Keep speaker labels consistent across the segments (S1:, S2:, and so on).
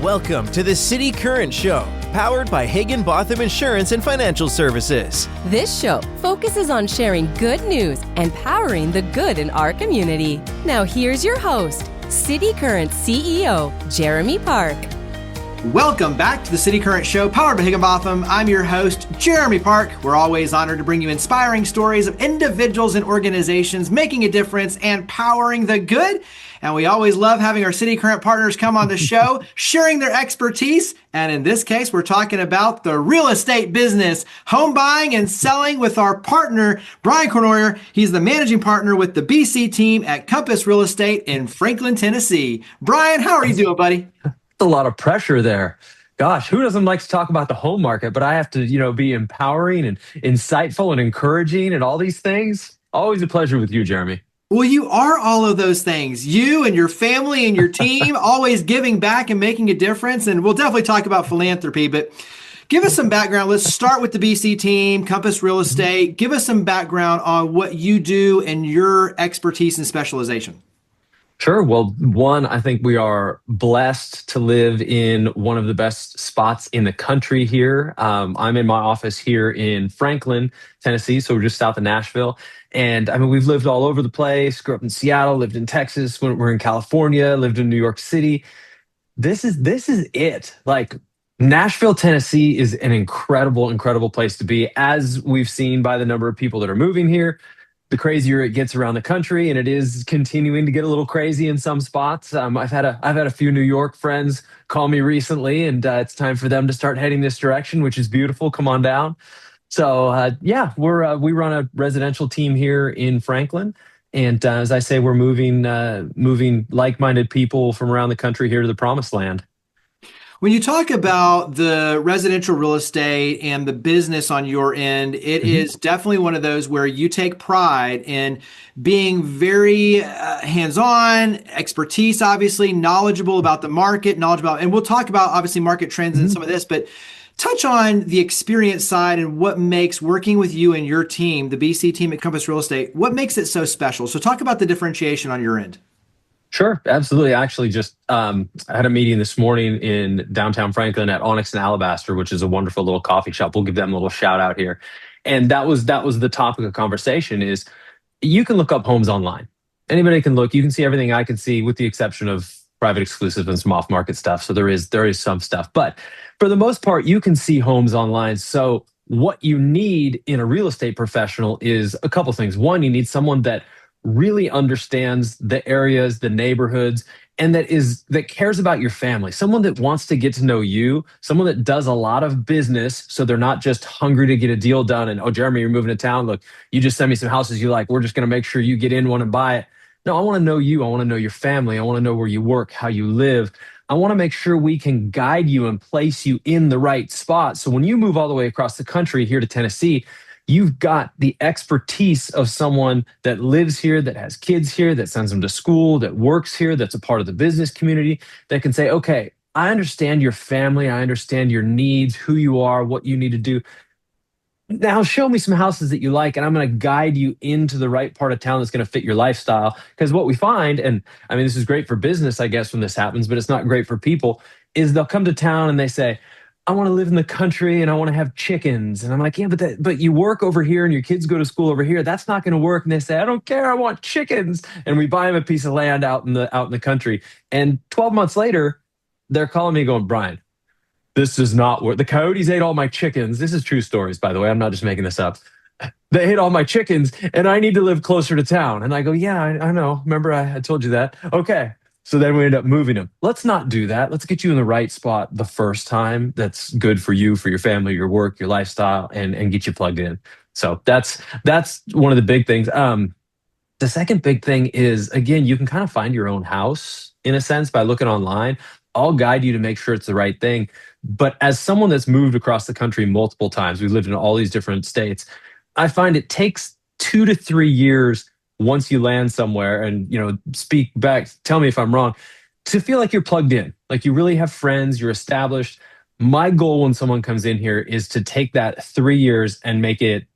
S1: Welcome to the City Current Show, powered by Higginbotham Insurance and Financial Services.
S2: This show focuses on sharing good news and powering the good in our community. Now here's your host, City Current CEO, Jeremy Park.
S3: Welcome back to the City Current Show, powered by Higginbotham. I'm your host, Jeremy Park. We're always honored to bring you inspiring stories of individuals and organizations making a difference and powering the good. And we always love having our City Current partners come on the show, sharing their expertise. And in this case, we're talking about the real estate business, home buying and selling with our partner, Brian Cournoyer. He's the managing partner with the BC team at Compass Real Estate in Franklin, Tennessee. Brian, how are you doing, buddy?
S4: A lot of pressure there. Gosh, who doesn't like to talk about the home market? But I have to, be empowering and insightful and encouraging and all these things. Always a pleasure with you, Jeremy.
S3: Well, you are all of those things. You and your family and your team, always giving back and making a difference. And we'll definitely talk about philanthropy, but give us some background. Let's start with the BC team, Compass Real Estate. Give us some background on what you do and your expertise and specialization.
S4: Sure. Well, one, I think we are blessed to live in one of the best spots in the country here. I'm in my office here in Franklin, Tennessee, so we're just south of Nashville. And I mean, we've lived all over the place, grew up in Seattle, lived in Texas, we're in California, lived in New York City. This is it. Like, Nashville, Tennessee is an incredible, incredible place to be, as we've seen by the number of people that are moving here. The crazier it gets around the country, and it is continuing to get a little crazy in some spots. I've had a few New York friends call me recently, and it's time for them to start heading this direction, which is beautiful. Come on down. So we run a residential team here in Franklin, and as I say, we're moving like-minded people from around the country here to the promised land.
S3: When you talk about the residential real estate and the business on your end, it is definitely one of those where you take pride in being very hands-on, expertise, obviously, knowledgeable about the market, and we'll talk about obviously market trends and some of this, but touch on the experience side and what makes working with you and your team, the BC team at Compass Real Estate, what makes it so special? So talk about the differentiation on your end.
S4: Sure, absolutely. I actually just I had a meeting this morning in downtown Franklin at Onyx and Alabaster, which is a wonderful little coffee shop. We'll give them a little shout out here. And that was the topic of conversation is you can look up homes online. Anybody can look. You can see everything I can see with the exception of private exclusive and some off-market stuff. So there is some stuff. But for the most part, you can see homes online. So what you need in a real estate professional is a couple things. One, you need someone that really understands the areas, the neighborhoods, and that cares about your family. Someone that wants to get to know you, someone that does a lot of business, so they're not just hungry to get a deal done and, oh, Jeremy, you're moving to town. Look, you just send me some houses you like. We're just going to make sure you get in one and buy it. No, I want to know you. I want to know your family. I want to know where you work, how you live. I want to make sure we can guide you and place you in the right spot. So when you move all the way across the country here to Tennessee, you've got the expertise of someone that lives here, that has kids here, that sends them to school, that works here, that's a part of the business community, that can say, okay, I understand your family, I understand your needs, who you are, what you need to do. Now show me some houses that you like, and I'm going to guide you into the right part of town that's going to fit your lifestyle. Because what we find, and I mean, this is great for business, I guess, when this happens, but it's not great for people, is they'll come to town and they say, I want to live in the country and I want to have chickens. And I'm like, yeah, but you work over here and your kids go to school over here. That's not going to work. And they say, I don't care. I want chickens. And we buy them a piece of land out in the country. And 12 months later, they're calling me going, Brian, this does not work. The coyotes ate all my chickens. This is true stories, by the way. I'm not just making this up. They ate all my chickens and I need to live closer to town. And I go, yeah, I know. Remember, I told you that. Okay. So then we end up moving them. Let's not do that. Let's get you in the right spot the first time. That's good for you, for your family, your work, your lifestyle, and get you plugged in. So that's one of the big things. The second big thing is, again, you can kind of find your own house in a sense by looking online. I'll guide you to make sure it's the right thing. But as someone that's moved across the country multiple times, we've lived in all these different states, I find it takes 2 to 3 years once you land somewhere and, speak back, tell me if I'm wrong, to feel like you're plugged in, like you really have friends, you're established. My goal when someone comes in here is to take that 3 years and make it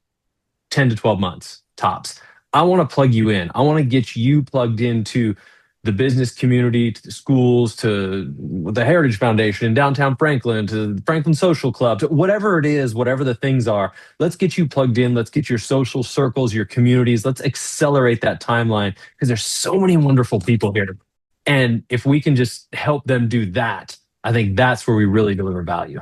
S4: 10 to 12 months tops. I want to plug you in. I want to get you plugged into the business community to the schools to the Heritage Foundation in downtown Franklin to the Franklin Social Club, to whatever it is, whatever the things are. Let's get you plugged in. Let's get your social circles, your communities. Let's accelerate that timeline because there's so many wonderful people here. And if we can just help them do that, I think that's where we really deliver value.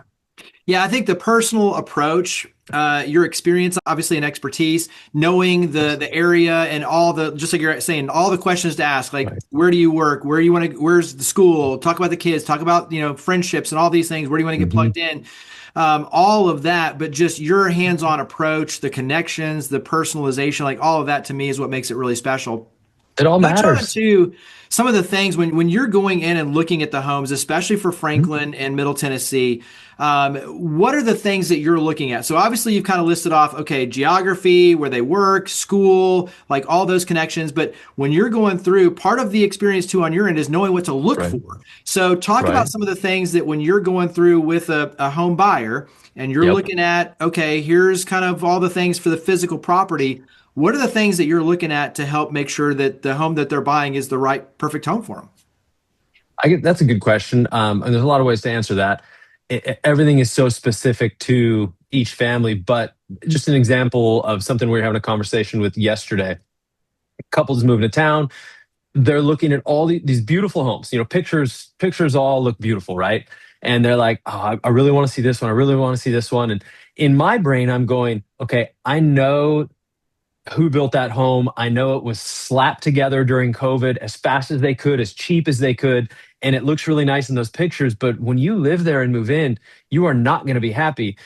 S3: Yeah, I think the personal approach, your experience, obviously, and expertise, knowing the area and all the, just like you're saying, all the questions to ask, like
S4: Right.
S3: where do you work, where you want to, where's the school, talk about the kids, talk about friendships and all these things. Where do you want to get plugged in? All of that, but just your hands-on approach, the connections, the personalization, like all of that to me is what makes it really special.
S4: It all
S3: Touch on
S4: matters.
S3: to some of the things when you're going in and looking at the homes, especially for Franklin and Middle Tennessee. What are the things that you're looking at? So obviously you've kind of listed off, okay, geography, where they work, school, like all those connections. But when you're going through, part of the experience too on your end is knowing what to look
S4: Right.
S3: for. So talk
S4: Right.
S3: about some of the things that when you're going through with a home buyer and you're
S4: Yep.
S3: looking at, okay, here's kind of all the things for the physical property. What are the things that you're looking at to help make sure that the home that they're buying is the right, perfect home for them?
S4: That's a good question. And there's a lot of ways to answer that. Everything is so specific to each family, but just an example of something we were having a conversation with yesterday. Couples moving to town. They're looking at all these beautiful homes. Pictures all look beautiful, right? And they're like, oh, I really want to see this one. I really want to see this one. And in my brain, I'm going, okay, I know who built that home. I know it was slapped together during COVID as fast as they could, as cheap as they could. And it looks really nice in those pictures. But when you live there and move in, you are not going to be happy.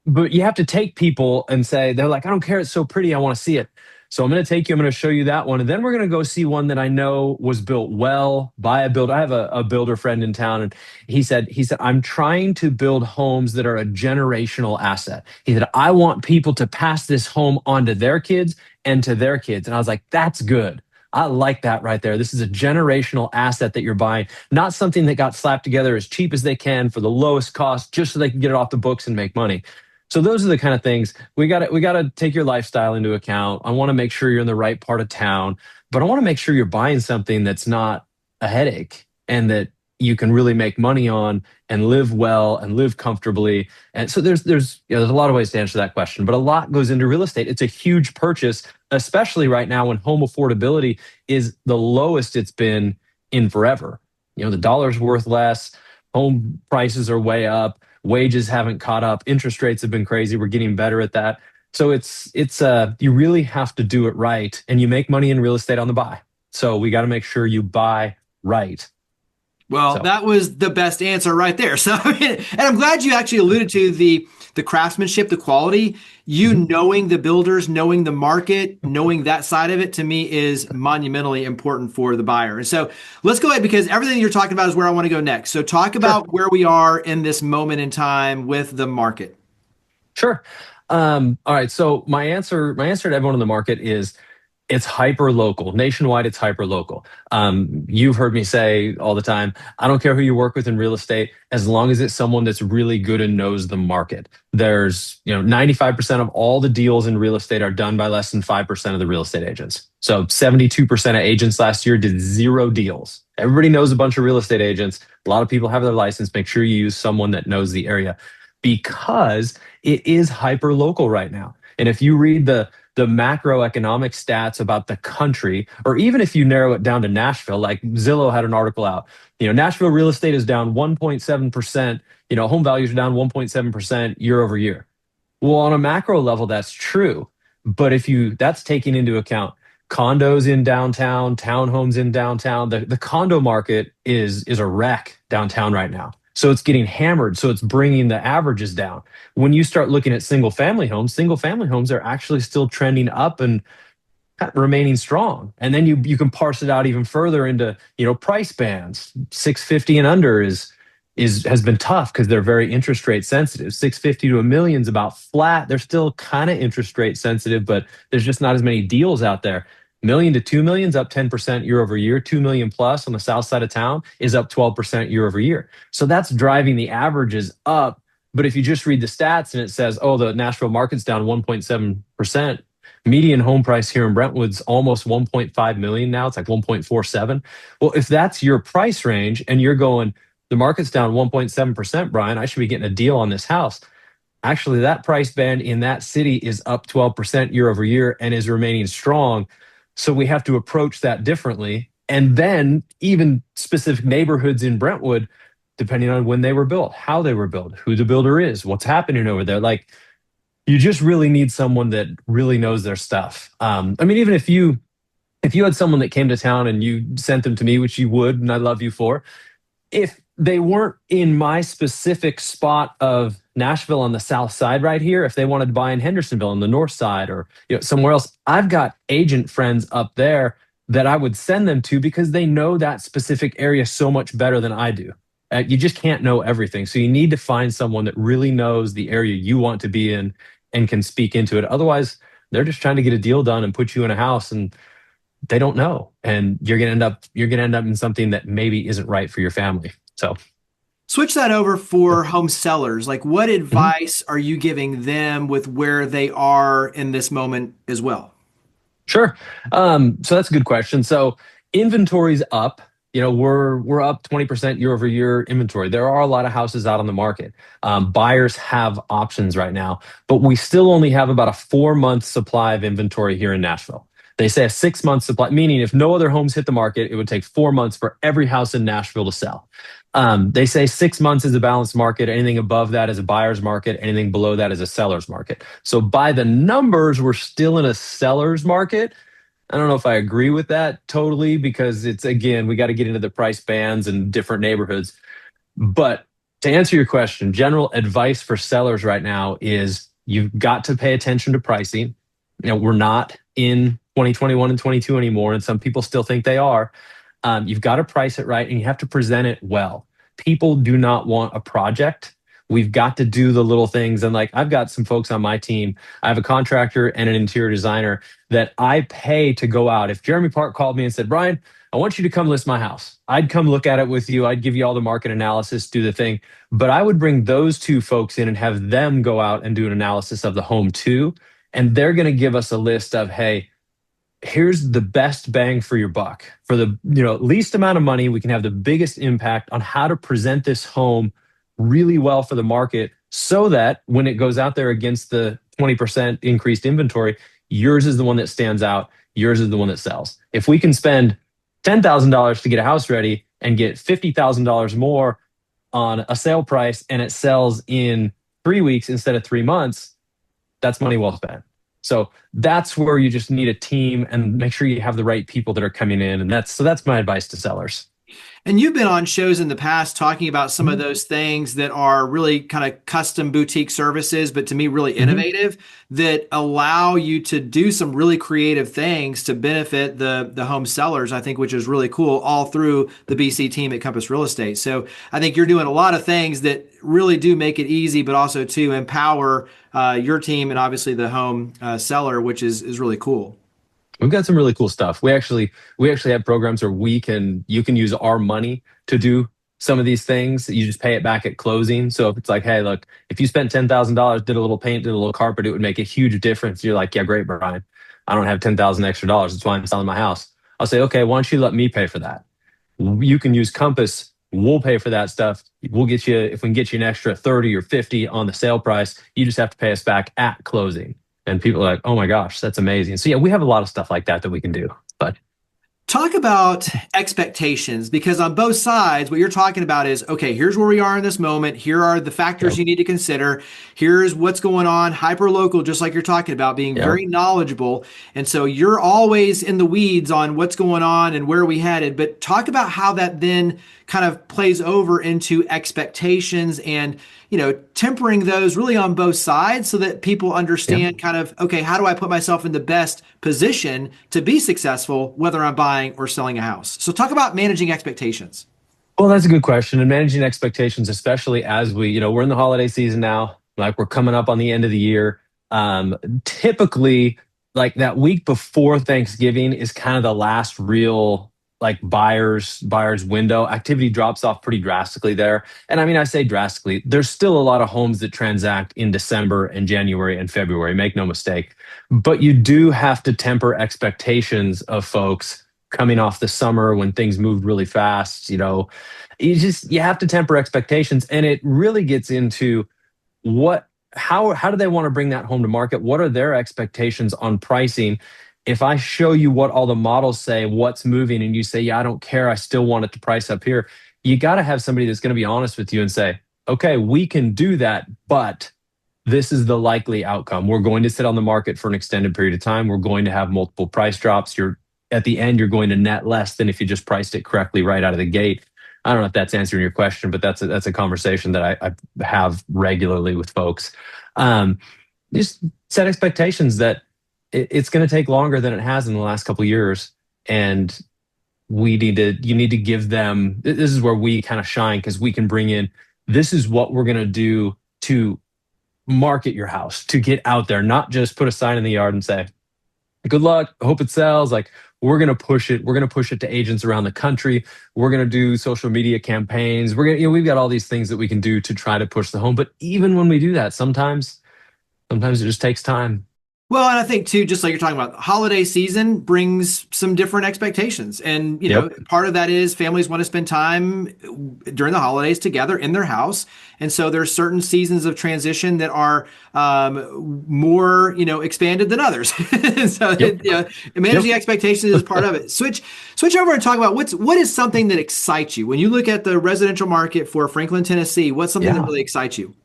S4: But you have to take people and say, they're like, I don't care. It's so pretty. I want to see it. So I'm going to take you. I'm going to show you that one. And then we're going to go see one that I know was built well by a builder. I have a builder friend in town. And he said, I'm trying to build homes that are a generational asset. He said, I want people to pass this home on to their kids and to their kids. And I was like, that's good. I like that right there. This is a generational asset that you're buying, not something that got slapped together as cheap as they can for the lowest cost, just so they can get it off the books and make money. So those are the kind of things we got to take your lifestyle into account. I want to make sure you're in the right part of town, but I want to make sure you're buying something that's not a headache and that you can really make money on and live well and live comfortably. And so there's a lot of ways to answer that question, but a lot goes into real estate. It's a huge purchase, especially right now when home affordability is the lowest it's been in forever. The dollar's worth less, home prices are way up. Wages haven't caught up. Interest rates have been crazy. We're getting better at that. So it's you really have to do it right, and you make money in real estate on the buy. So we got to make sure you buy right.
S3: Well, that was the best answer right there. So, and I'm glad you actually alluded to the craftsmanship, the quality. You knowing the builders, knowing the market, knowing that side of it, to me is monumentally important for the buyer. And so let's go ahead, because everything you're talking about is where I want to go next. So talk about where we are in this moment in time with the market.
S4: Sure. All right. So my answer to everyone in the market is it's hyper local. Nationwide, it's hyper local. You've heard me say all the time, I don't care who you work with in real estate, as long as it's someone that's really good and knows the market. There's 95% of all the deals in real estate are done by less than 5% of the real estate agents. So 72% of agents last year did 0 deals. Everybody knows a bunch of real estate agents. A lot of people have their license. Make sure you use someone that knows the area, because it is hyper local right now. And if you read the macroeconomic stats about the country, or even if you narrow it down to Nashville, like Zillow had an article out, Nashville real estate is down 1.7%, home values are down 1.7% year over year. Well, on a macro level, that's true. But that's taking into account condos in downtown, townhomes in downtown, the condo market is a wreck downtown right now. So it's getting hammered. So it's bringing the averages down. When you start looking at single family homes are actually still trending up and remaining strong. And then you can parse it out even further into, price bands. 650 and under has been tough because they're very interest rate sensitive. 650 to $1 million is about flat. They're still kind of interest rate sensitive, but there's just not as many deals out there. $1 million to $2 million is up 10% year over year. 2 million plus on the south side of town is up 12% year over year. So that's driving the averages up. But if you just read the stats and it says, oh, the Nashville market's down 1.7%, median home price here in Brentwood's almost 1.5 million now. It's like 1.47. Well, if that's your price range and you're going, the market's down 1.7%, Brian, I should be getting a deal on this house. Actually, that price band in that city is up 12% year over year and is remaining strong. So we have to approach that differently. And then even specific neighborhoods in Brentwood, depending on when they were built, how they were built, who the builder is, what's happening over there. Like, you just really need someone that really knows their stuff. I mean, even if you had someone that came to town and you sent them to me, which you would, and I love you for, if they weren't in my specific spot of Nashville on the south side right here, if they wanted to buy in Hendersonville on the north side or somewhere else, I've got agent friends up there that I would send them to because they know that specific area so much better than I do. You just can't know everything. So you need to find someone that really knows the area you want to be in and can speak into it. Otherwise, they're just trying to get a deal done and put you in a house and they don't know. And you're going to end up in something that maybe isn't right for your family. So
S3: switch that over for home sellers. Like, what advice are you giving them with where they are in this moment as well?
S4: Sure. So that's a good question. So inventory's up. We're up 20% year over year inventory. There are a lot of houses out on the market. Buyers have options right now, but we still only have about a 4-month supply of inventory here in Nashville. They say a 6-month supply, meaning if no other homes hit the market, it would take 4 months for every house in Nashville to sell. They say 6 months is a balanced market. Anything above that is a buyer's market. Anything below that is a seller's market. So by the numbers, we're still in a seller's market. I don't know if I agree with that totally because it's, again, we got to get into the price bands and different neighborhoods. But to answer your question, general advice for sellers right now is you've got to pay attention to pricing. We're not in 2021 and 22 anymore, and some people still think they are. You've got to price it right and you have to present it well. People do not want a project. We've got to do the little things. And I've got some folks on my team. I have a contractor and an interior designer that I pay to go out. If Jeremy Park called me and said, Brian, I want you to come list my house, I'd come look at it with you. I'd give you all the market analysis, do the thing. But I would bring those two folks in and have them go out and do an analysis of the home too. And they're going to give us a list of, hey, here's the best bang for your buck. For the least amount of money, we can have the biggest impact on how to present this home really well for the market so that when it goes out there against the 20% increased inventory, yours is the one that stands out. Yours is the one that sells. If we can spend $10,000 to get a house ready and get $50,000 more on a sale price and it sells in 3 weeks instead of 3 months, that's money well spent. So that's where you just need a team and make sure you have the right people that are coming in. And that's my advice to sellers.
S3: And you've been on shows in the past talking about some of those things that are really kind of custom boutique services, but to me, really innovative, that allow you to do some really creative things to benefit the home sellers, I think, which is really cool, all through the BC team at Compass Real Estate. So I think you're doing a lot of things that really do make it easy, but also to empower your team and obviously the home seller, which is really cool.
S4: We've got some really cool stuff. We actually have programs where you can use our money to do some of these things. You just pay it back at closing. So if it's like, hey, look, if you spent $10,000, did a little paint, did a little carpet, it would make a huge difference. You're like, yeah, great, Brian. I don't have $10,000 extra dollars. That's why I'm selling my house. I'll say, okay, why don't you let me pay for that? You can use Compass. We'll pay for that stuff. We'll get you, if we can get you an extra 30 or 50 on the sale price, you just have to pay us back at closing. And people are like, oh my gosh, that's amazing. So yeah, we have a lot of stuff like that we can do. But
S3: talk about expectations, because on both sides, what you're talking about is, okay, here's where we are in this moment. Here are the factors you need to consider. Here's what's going on, hyper local, just like you're talking about, being very knowledgeable. And so you're always in the weeds on what's going on and where we headed. But talk about how that then kind of plays over into expectations and, tempering those really on both sides so that people understand kind of, okay, how do I put myself in the best position to be successful, whether I'm buying or selling a house? So talk about managing expectations.
S4: Well, that's a good question. And managing expectations, especially as we're in the holiday season now, like we're coming up on the end of the year. Typically, like that week before Thanksgiving is kind of the last real like buyer's window, activity drops off pretty drastically there. And I mean, I say drastically, there's still a lot of homes that transact in December and January and February, make no mistake. But you do have to temper expectations of folks coming off the summer when things moved really fast. You have to temper expectations, and it really gets into how do they want to bring that home to market? What are their expectations on pricing? If I show you what all the models say, what's moving, and you say, yeah, I don't care, I still want it to price up here, you got to have somebody that's going to be honest with you and say, okay, we can do that, but this is the likely outcome. We're going to sit on the market for an extended period of time. We're going to have multiple price drops. At the end, you're going to net less than if you just priced it correctly right out of the gate. I don't know if that's answering your question, but that's a conversation that I have regularly with folks. Just set expectations that it's going to take longer than it has in the last couple of years, and you need to give them. This is where we kind of shine, because we can bring in. This is what we're going to do to market your house, to get out there, not just put a sign in the yard and say, "Good luck, hope it sells." Like, we're going to push it. We're going to push it to agents around the country. We're going to do social media campaigns. We've got all these things that we can do to try to push the home. But even when we do that, sometimes it just takes time.
S3: Well, and I think too, just like you're talking about, holiday season brings some different expectations. And, part of that is families want to spend time during the holidays together in their house. And so there's certain seasons of transition that are more, expanded than others. So managing expectations is part of it. Switch over and talk about what is something that excites you when you look at the residential market for Franklin, Tennessee. What's something that really excites you?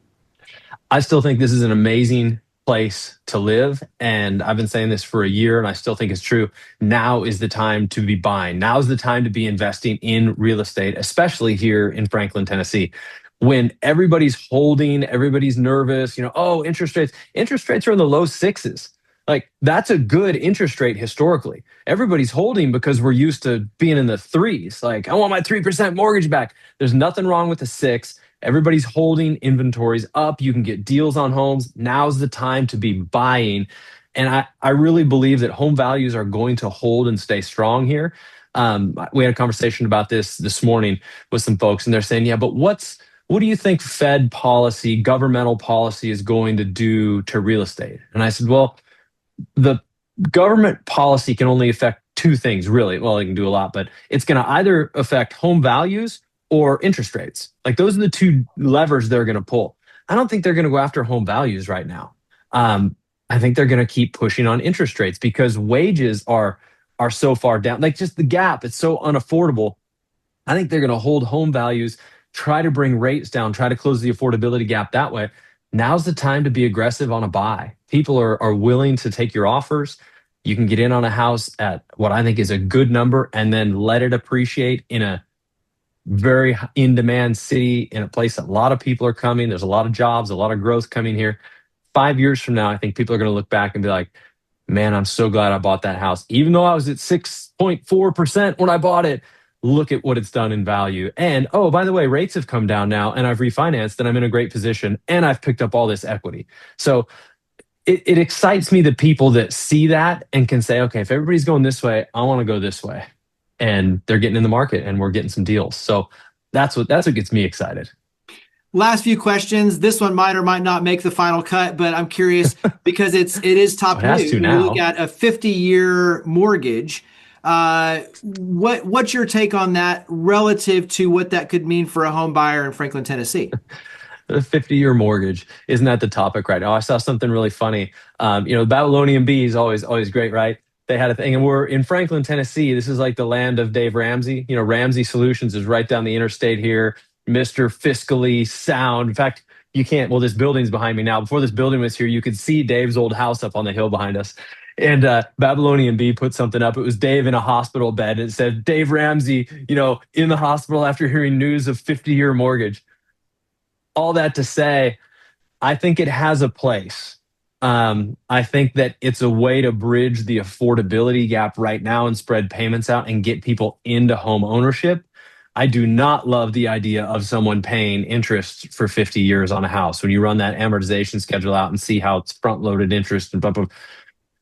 S4: I still think this is an amazing place to live. And I've been saying this for a year, and I still think it's true. Now is the time to be buying. Now is the time to be investing in real estate, especially here in Franklin, Tennessee. When everybody's holding, everybody's nervous, interest rates are in the low sixes. Like, that's a good interest rate historically. Everybody's holding because we're used to being in the threes. Like, I want my 3% mortgage back. There's nothing wrong with the 6. Everybody's holding, inventories up. You can get deals on homes. Now's the time to be buying. And I really believe that home values are going to hold and stay strong here. We had a conversation about this morning with some folks, and they're saying, yeah, but what do you think Fed policy, governmental policy is going to do to real estate? And I said, well, the government policy can only affect two things, really. Well, it can do a lot, but it's going to either affect home values or interest rates. Like, those are the two levers they're going to pull. I don't think they're going to go after home values right now. I think they're going to keep pushing on interest rates because wages are so far down. Like, just the gap, it's so unaffordable. I think they're going to hold home values, try to bring rates down, try to close the affordability gap that way. Now's the time to be aggressive on a buy. People are willing to take your offers. You can get in on a house at what I think is a good number and then let it appreciate in a very in-demand city, in a place that a lot of people are coming. There's a lot of jobs, a lot of growth coming here. 5 years from now, I think people are going to look back and be like, man, I'm so glad I bought that house. Even though I was at 6.4% when I bought it, look at what it's done in value. And, oh, by the way, rates have come down now and I've refinanced and I'm in a great position and I've picked up all this equity. So it excites me, the people that see that and can say, okay, if everybody's going this way, I want to go this way. And they're getting in the market and we're getting some deals. So that's what gets me excited.
S3: Last few questions. This one might or might not make the final cut, but I'm curious because it is top news. We look at a 50-year mortgage. What's your take on that relative to what that could mean for a home buyer in Franklin, Tennessee?
S4: The 50-year mortgage, isn't that the topic right now? I saw something really funny. The Babylonian Bee is always great, right? They had a thing, and we're in Franklin, Tennessee. This is like the land of Dave Ramsey. Ramsey Solutions is right down the interstate here. Mr. Fiscally sound. In fact, you can't. Well, this building's behind me now. Before this building was here, you could see Dave's old house up on the hill behind us. And Babylonian Bee put something up. It was Dave in a hospital bed. And it said, Dave Ramsey, in the hospital after hearing news of 50-year mortgage. All that to say, I think it has a place. I think that it's a way to bridge the affordability gap right now and spread payments out and get people into home ownership. I do not love the idea of someone paying interest for 50 years on a house. When you run that amortization schedule out and see how it's front-loaded interest and blah, blah.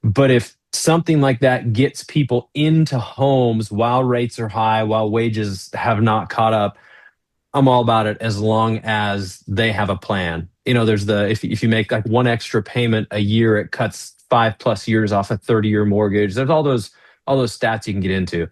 S4: But if something like that gets people into homes while rates are high, while wages have not caught up, I'm all about it as long as they have a plan. There's if you make like one extra payment a year, it cuts 5+ years off a 30-year mortgage. There's all those stats you can get into.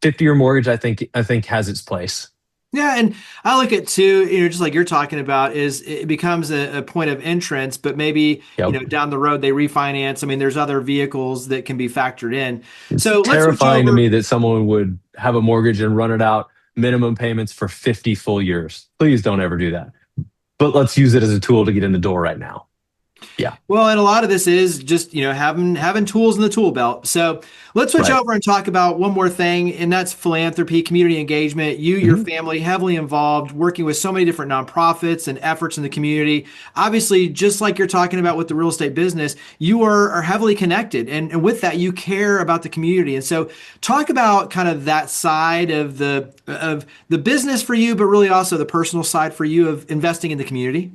S4: 50-year mortgage, I think has its place.
S3: Yeah, and I look at too, just like you're talking about, is it becomes a point of entrance, but maybe,
S4: Yep.
S3: down the road they refinance. I mean, there's other vehicles that can be factored in.
S4: It's
S3: So let's switch
S4: terrifying to
S3: over.
S4: me that someone would have a mortgage and run it out minimum payments for 50 full years. Please don't ever do that. But let's use it as a tool to get in the door right now. Yeah.
S3: Well, and a lot of this is just, having tools in the tool belt. So let's switch
S4: Right.
S3: over and talk about one more thing, and that's philanthropy, community engagement. Your
S4: Mhm.
S3: family heavily involved, working with so many different nonprofits and efforts in the community. Obviously, just like you're talking about with the real estate business, you are heavily connected. And with that, you care about the community. And so talk about kind of that side of the business for you, but really also the personal side for you of investing in the community.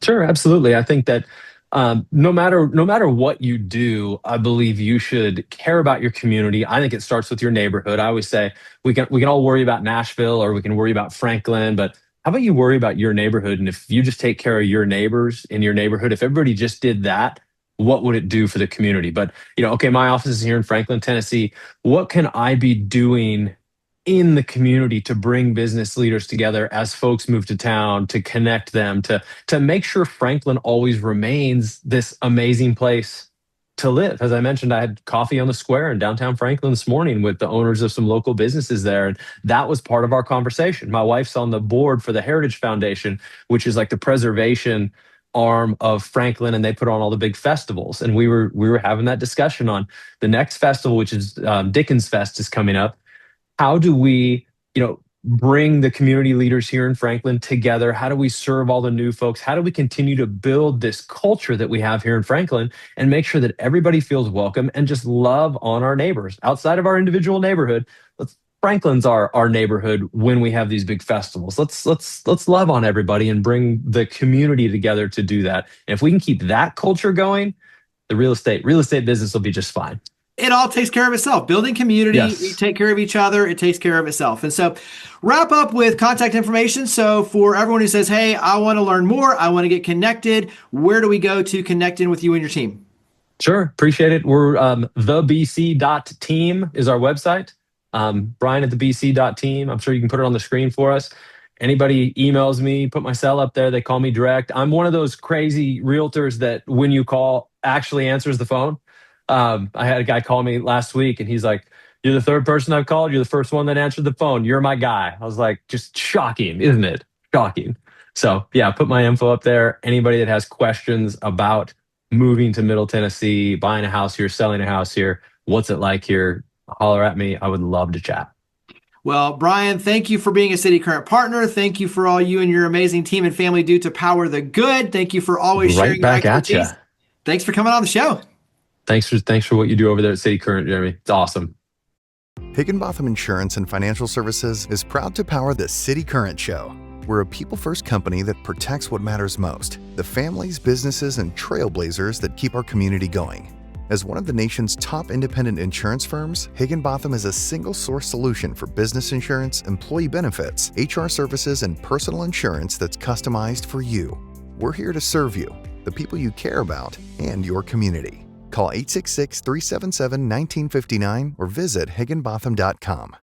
S4: Sure, absolutely. I think that no matter what you do, I believe you should care about your community. I think it starts with your neighborhood. I always say we can all worry about Nashville or we can worry about Franklin, but how about you worry about your neighborhood? And if you just take care of your neighbors in your neighborhood, if everybody just did that, what would it do for the community? But okay, my office is here in Franklin, Tennessee. What can I be doing in the community to bring business leaders together as folks move to town, to connect them, to make sure Franklin always remains this amazing place to live? As I mentioned, I had coffee on the square in downtown Franklin this morning with the owners of some local businesses there, and that was part of our conversation. My wife's on the board for the Heritage Foundation, which is like the preservation arm of Franklin, and they put on all the big festivals. And we were having that discussion on the next festival, which is Dickens Fest, is coming up. How do we, bring the community leaders here in Franklin together? How do we serve all the new folks? How do we continue to build this culture that we have here in Franklin and make sure that everybody feels welcome and just love on our neighbors outside of our individual neighborhood? Franklin's our neighborhood when we have these big festivals. Let's love on everybody and bring the community together to do that. And if we can keep that culture going, the real estate business will be just fine.
S3: It all takes care of itself. Building community,
S4: Yes.
S3: you take care of each other, it takes care of itself. And so wrap up with contact information. So for everyone who says, hey, I want to learn more, I want to get connected, where do we go to connect in with you and your team?
S4: Sure. Appreciate it. We're thebc.team is our website. Brian at thebc.team. I'm sure you can put it on the screen for us. Anybody emails me, put my cell up there, they call me direct. I'm one of those crazy realtors that when you call actually answers the phone. I had a guy call me last week and he's like, you're the third person I've called. You're the first one that answered the phone. You're my guy. I was like, just shocking, isn't it? Shocking. So yeah, put my info up there. Anybody that has questions about moving to Middle Tennessee, buying a house here, selling a house here, what's it like here, holler at me. I would love to chat.
S3: Well, Brian, thank you for being a cityCURRENT partner. Thank you for all you and your amazing team and family do to power the good. Thank you for always sharing
S4: Right back
S3: your
S4: at you.
S3: expertise. Thanks for coming on the show.
S4: Thanks for what you do over there at cityCURRENT, Jeremy. It's awesome.
S5: Higginbotham Insurance and Financial Services is proud to power the cityCURRENT Show. We're a people-first company that protects what matters most, the families, businesses, and trailblazers that keep our community going. As one of the nation's top independent insurance firms, Higginbotham is a single-source solution for business insurance, employee benefits, HR services, and personal insurance that's customized for you. We're here to serve you, the people you care about, and your community. Call 866-377-1959 or visit higginbotham.com.